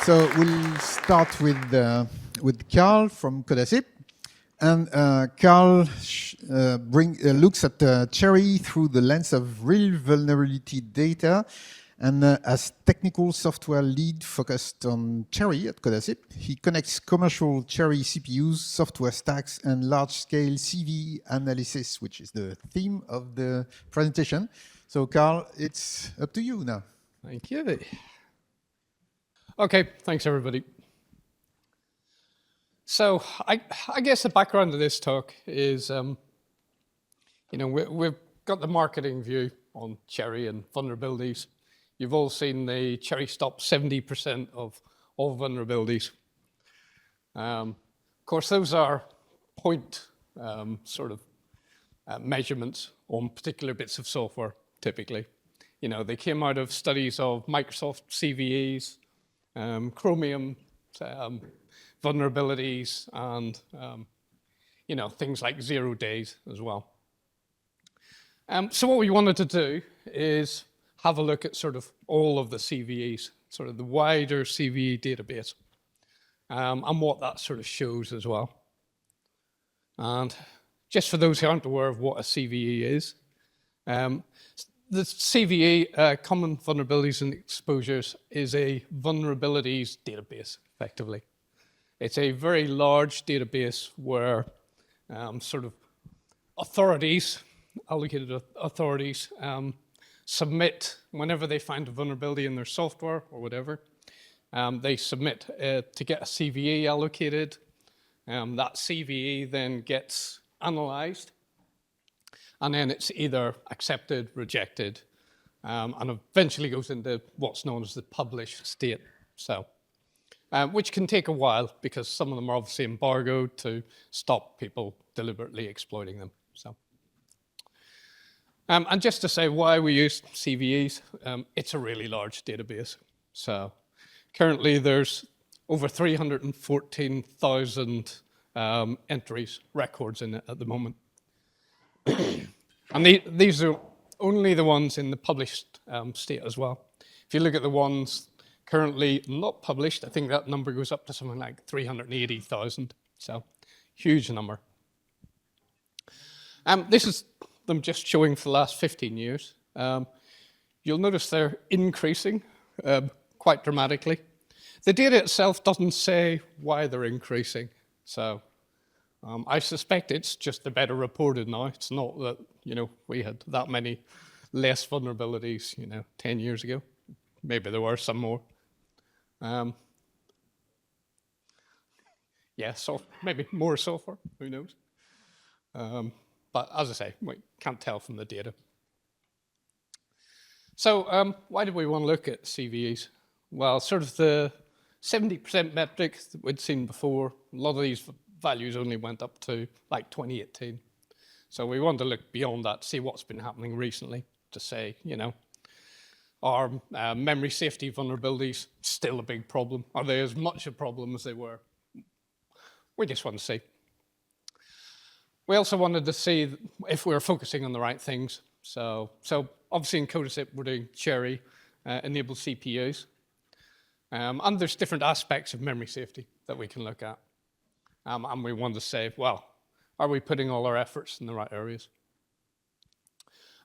So we'll start with Carl from Codacip. And Carl looks at CHERI through the lens of real vulnerability data. And as technical software lead focused on CHERI at Codacip, he connects commercial CHERI CPUs, software stacks, and large-scale CVE analysis, which is the theme of the presentation. So Carl, it's up to you now. Thank you. Okay, thanks everybody. So I guess the background of this talk is, we've got the marketing view on CHERI and vulnerabilities. You've all seen the CHERI stop 70% of all vulnerabilities. Of course, those are point measurements on particular bits of software, typically. They came out of studies of Microsoft CVEs, Chromium vulnerabilities, and things like 0 days as well. So what we wanted to do is have a look at sort of all of the CVEs, sort of the wider CVE database, and what that sort of shows as well. And just for those who aren't aware of what a CVE is, the CVE, Common Vulnerabilities and Exposures, is a vulnerabilities database, effectively. It's a very large database where authorities, allocated authorities, submit whenever they find a vulnerability in their software or whatever. They submit to get a CVE allocated. That CVE then gets analyzed, and then it's either accepted, rejected, and eventually goes into what's known as the published state. So, which can take a while because some of them are obviously embargoed to stop people deliberately exploiting them. So, and just to say why we use CVEs, it's a really large database. So, currently there's over 314,000 entries, records in it at the moment. And these are only the ones in the published state as well. If you look at the ones currently not published, I think that number goes up to something like 380,000. So, huge number. This is them just showing for the last 15 years. You'll notice they're increasing quite dramatically. The data itself doesn't say why they're increasing. So, I suspect it's just the better reported now. It's not that, we had that many less vulnerabilities, 10 years ago. Maybe there were some more. So maybe more software, who knows? But as I say, we can't tell from the data. So why did we want to look at CVEs? Well, sort of the 70% metric that we'd seen before, a lot of these values only went up to like 2018. So we wanted to look beyond that, see what's been happening recently, to say, are memory safety vulnerabilities still a big problem? Are they as much a problem as they were? We just want to see. We also wanted to see if we were focusing on the right things. So obviously in Codacip, we're doing CHERI enabled CPUs. And there's different aspects of memory safety that we can look at. And we wanted to say, well, are we putting all our efforts in the right areas?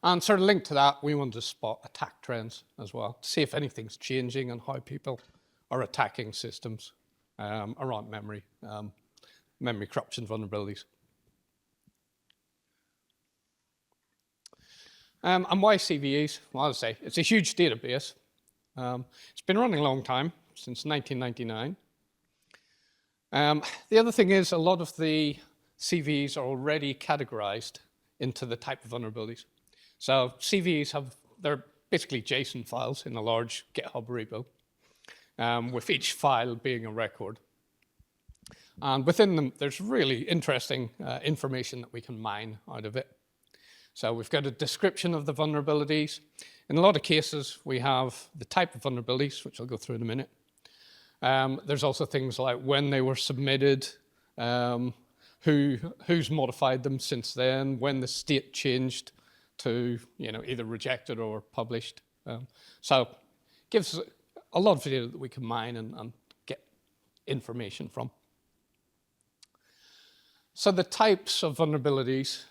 And sort of linked to that, we wanted to spot attack trends as well, to see if anything's changing and how people are attacking systems around memory corruption vulnerabilities. And why CVEs? Well, as I say, it's a huge database. It's been running a long time, since 1999. The other thing is a lot of the CVEs are already categorized into the type of vulnerabilities. So CVEs they're basically JSON files in a large GitHub repo, with each file being a record. And within them, there's really interesting information that we can mine out of it. So we've got a description of the vulnerabilities. In a lot of cases, we have the type of vulnerabilities, which I'll go through in a minute. There's also things like when they were submitted, who's modified them since then, when the state changed to either rejected or published. So gives a lot of data that we can mine and information from. So the types of vulnerabilities,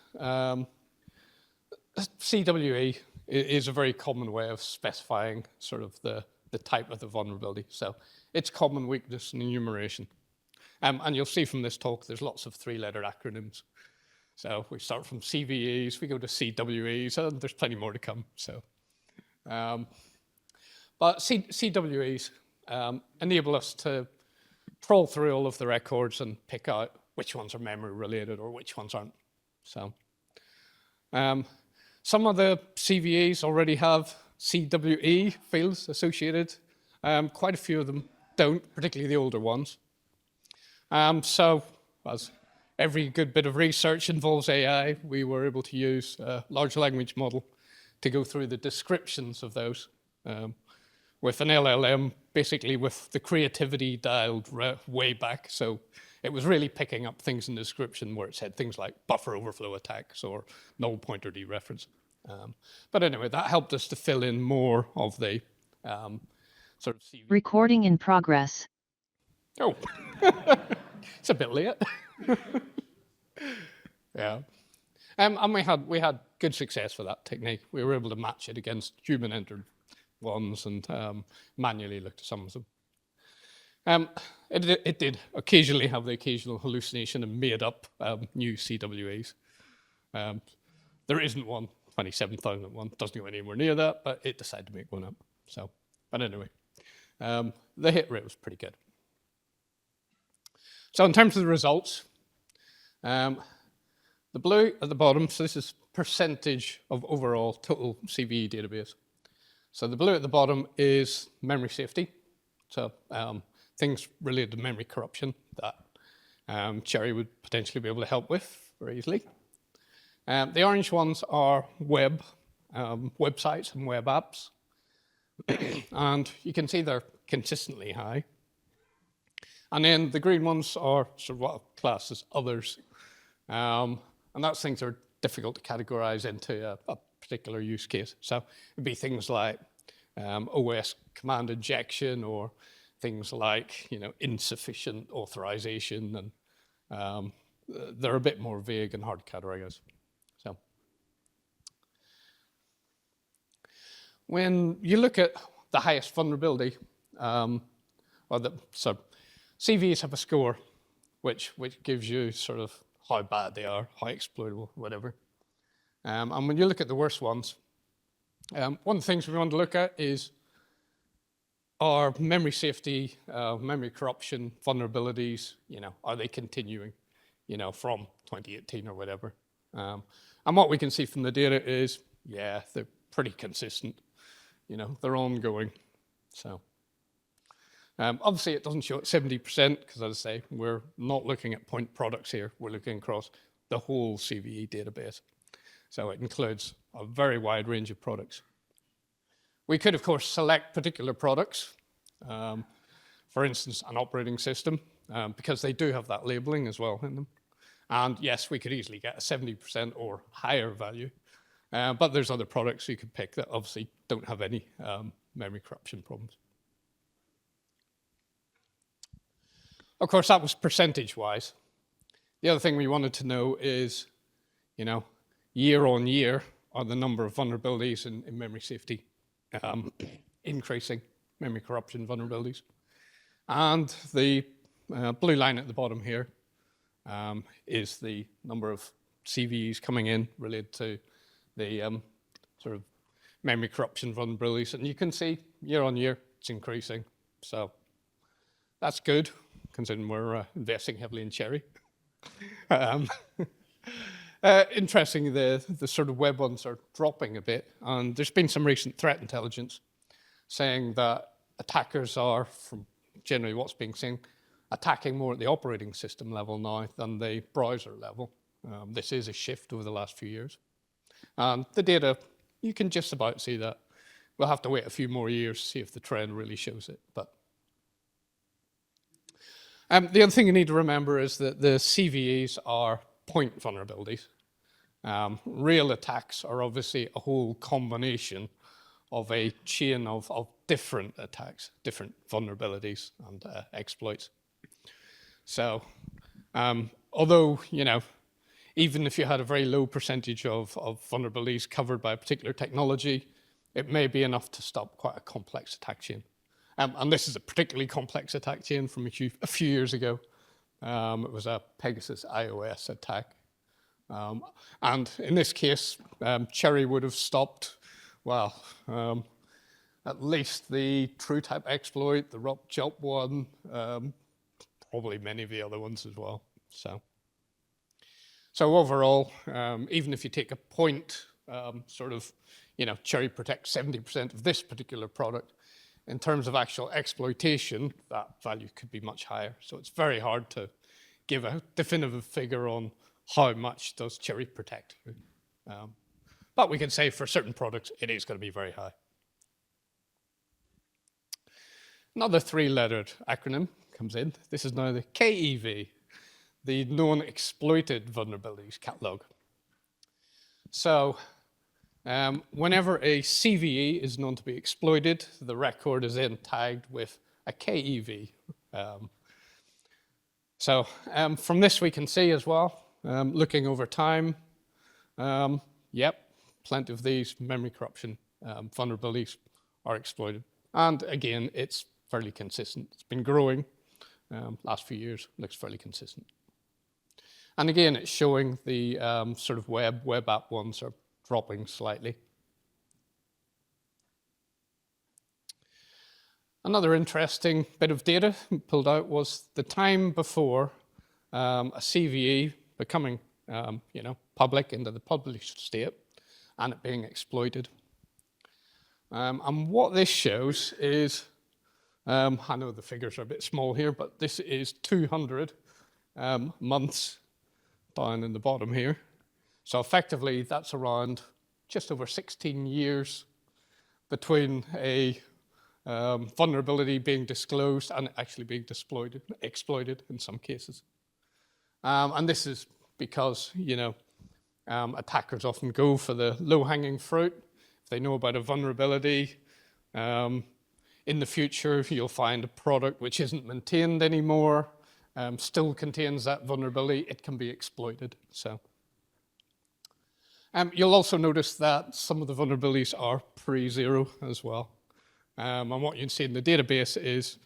CWE is a very common way of specifying sort of the type of the vulnerability. So it's common weakness and enumeration. And you'll see from this talk, there's lots of 3-letter acronyms. So we start from CVEs, we go to CWEs, and there's plenty more to come. So, but CWEs enable us to trawl through all of the records and pick out which ones are memory related or which ones aren't. So, some of the CVEs already have CWE fields associated. Quite a few of them don't, particularly the older ones. So, as every good bit of research involves AI, we were able to use a large language model to go through the descriptions of those with an LLM, basically with the creativity dialed way back. So it was really picking up things in the description where it said things like buffer overflow attacks or null pointer dereference. But anyway, that helped us to fill in more of the sort of CV. Recording in progress. Oh, it's a bit late. Yeah. And we had good success for that technique. We were able to match it against human entered ones and manually looked at some of them. It did occasionally have the occasional hallucination and made up new CWEs. There isn't one, 27,001, doesn't go anywhere near that, but it decided to make one up. So, but anyway, the hit rate was pretty good. So in terms of the results, the blue at the bottom, so this is percentage of overall total CVE database. So the blue at the bottom is memory safety. So things related to memory corruption that CHERI would potentially be able to help with very easily. The orange ones are websites and web apps. And you can see they're consistently high. And then the green ones are sort of what I'll class as others. And that's things that are difficult to categorize into a particular use case. So it'd be things like OS command injection or things like insufficient authorization, and they're a bit more vague and hard to categorize. So when you look at the highest vulnerability, CVEs have a score which gives you sort of how bad they are, how exploitable, whatever. And when you look at the worst ones, one of the things we want to look at is are memory safety, memory corruption vulnerabilities, are they continuing, from 2018 or whatever? And what we can see from the data is, yeah, they're pretty consistent. They're ongoing. So obviously it doesn't show at 70% because, as I say, we're not looking at point products here. We're looking across the whole CVE database. So it includes a very wide range of products. We could, of course, select particular products, for instance, an operating system, because they do have that labeling as well in them. And yes, we could easily get a 70% or higher value, but there's other products you could pick that obviously don't have any memory corruption problems. Of course, that was percentage-wise. The other thing we wanted to know is, year on year, are the number of vulnerabilities in memory safety increasing, memory corruption vulnerabilities. And the blue line at the bottom here is the number of CVEs coming in related to the sort of memory corruption vulnerabilities. And you can see year on year, it's increasing. So that's good, considering we're investing heavily in CHERI. Interesting, the sort of web ones are dropping a bit, and there's been some recent threat intelligence saying that attackers are, from generally what's being seen, attacking more at the operating system level now than the browser level. This is a shift over the last few years. And the data, you can just about see that. We'll have to wait a few more years to see if the trend really shows it. But the other thing you need to remember is that the CVEs are point vulnerabilities. Real attacks are obviously a whole combination of a chain of different attacks, different vulnerabilities and exploits. So, although, even if you had a very low percentage of vulnerabilities covered by a particular technology, it may be enough to stop quite a complex attack chain. And this is a particularly complex attack chain from a few years ago. It was a Pegasus iOS attack. And in this case, CHERI would have stopped, well, at least the TrueType exploit, the ROP-JOP one, probably many of the other ones as well. So overall, even if you take a point, CHERI protects 70% of this particular product, in terms of actual exploitation, that value could be much higher. So it's very hard to give a definitive figure on how much does CHERI protect. But we can say for certain products, it is going to be very high. Another three-lettered acronym comes in. This is now the KEV, the Known Exploited Vulnerabilities Catalog. So whenever a CVE is known to be exploited, the record is then tagged with a KEV. From this we can see as well, looking over time, plenty of these memory corruption vulnerabilities are exploited. And again, it's fairly consistent. It's been growing last few years, looks fairly consistent. And again, it's showing the sort of web app ones are dropping slightly. Another interesting bit of data pulled out was the time before a CVE becoming public into the published state and it being exploited. And what this shows is, I know the figures are a bit small here, but this is 200 months down in the bottom here. So effectively, that's around just over 16 years between a vulnerability being disclosed and actually being exploited in some cases. And this is because, attackers often go for the low-hanging fruit. If they know about a vulnerability, in the future, you'll find a product which isn't maintained anymore, still contains that vulnerability, it can be exploited. So. You'll also notice that some of the vulnerabilities are pre-zero as well. And what you can see in the database is,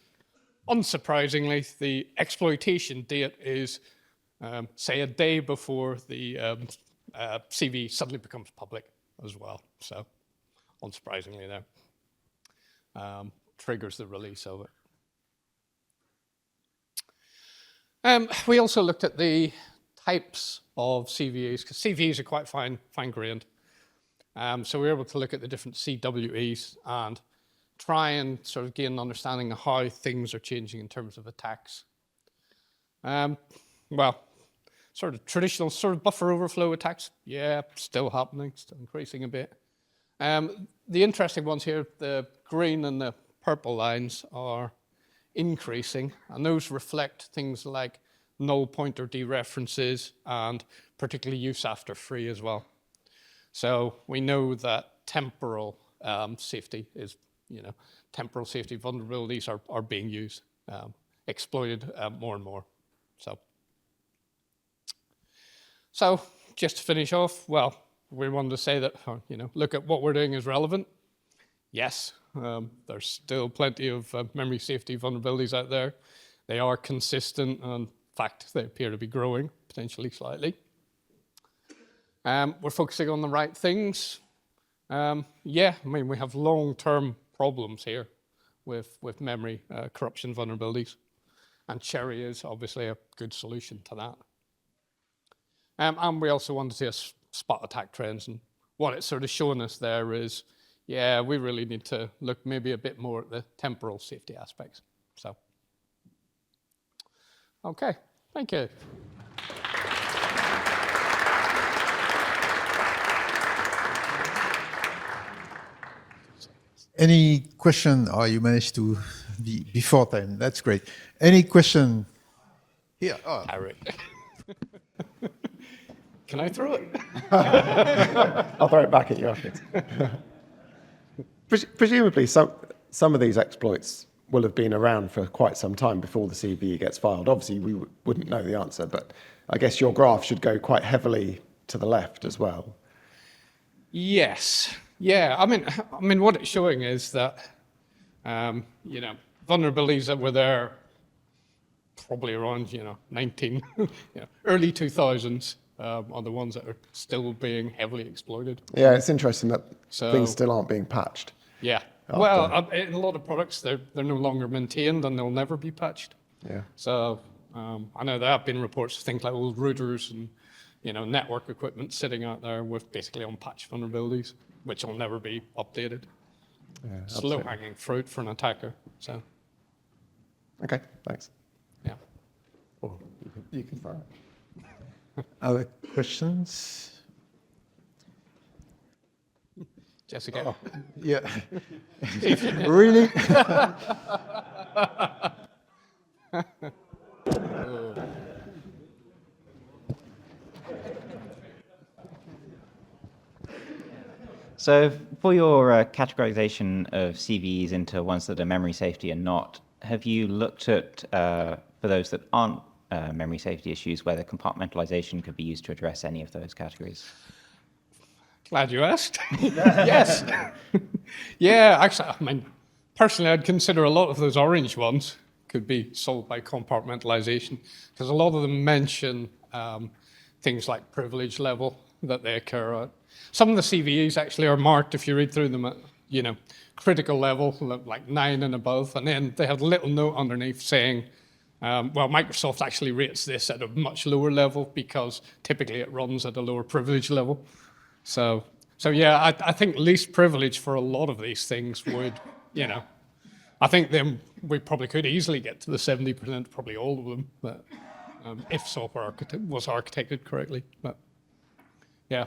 unsurprisingly, the exploitation date is, say, a day before the CV suddenly becomes public as well. So, unsurprisingly there, triggers the release of it. We also looked at the types of CVEs, because CVEs are quite fine-grained. So we were able to look at the different CWEs and try and sort of gain an understanding of how things are changing in terms of attacks. Well, sort of traditional sort of buffer overflow attacks, yeah, still happening, still increasing a bit. The interesting ones here, the green and the purple lines are increasing, and those reflect things like null pointer dereferences and particularly use after free as well. So we know that temporal safety is, temporal safety vulnerabilities are being used, exploited more and more. So just to finish off, well, we wanted to say that, look at what we're doing is relevant. Yes, there's still plenty of memory safety vulnerabilities out there. They are consistent, and in fact, they appear to be growing, potentially slightly. We're focusing on the right things. We have long-term problems here with memory corruption vulnerabilities, and CHERI is obviously a good solution to that. And we also wanted to spot attack trends, and what it's sort of showing us there is, yeah, we really need to look maybe a bit more at the temporal safety aspects. So, okay, thank you. Any question? Oh, you managed to be before time. That's great. Any question? Here. Oh. Harry. Can I throw it? I'll throw it back at you afterwards. Presumably, some of these exploits will have been around for quite some time before the CVE gets filed. Obviously, we wouldn't know the answer, but I guess your graph should go quite heavily to the left as well. Yes. Yeah. I mean, what it's showing is that, vulnerabilities that were there probably around, early 2000s are the ones that are still being heavily exploited. Yeah, it's interesting that So- things still aren't being patched. Yeah. Well, in a lot of products, they're no longer maintained and they'll never be patched. Yeah. So I know there have been reports of things like old routers and network equipment sitting out there with basically unpatched vulnerabilities, which will never be updated. Yeah, It's low-hanging fruit for an attacker. So Okay, thanks. yeah. Oh, you can fire it. Other questions? Jessica. Oh, yeah. Really? So for your categorization of CVEs into ones that are memory safety and not, have you looked at, for those that aren't memory safety issues, whether compartmentalization could be used to address any of those categories? Glad you asked. Yes. Yeah, actually, personally, I'd consider a lot of those orange ones could be solved by compartmentalization, because a lot of them mention things like privilege level that they occur at. Some of the CVEs actually are marked, if you read through them, at critical level, like 9 and above, and then they have a little note underneath saying, well, Microsoft actually rates this at a much lower level because typically it runs at a lower privilege level. So yeah, I think least privilege for a lot of these things would, I think then we probably could easily get to the 70%, probably all of them, but if software was architected correctly. But yeah.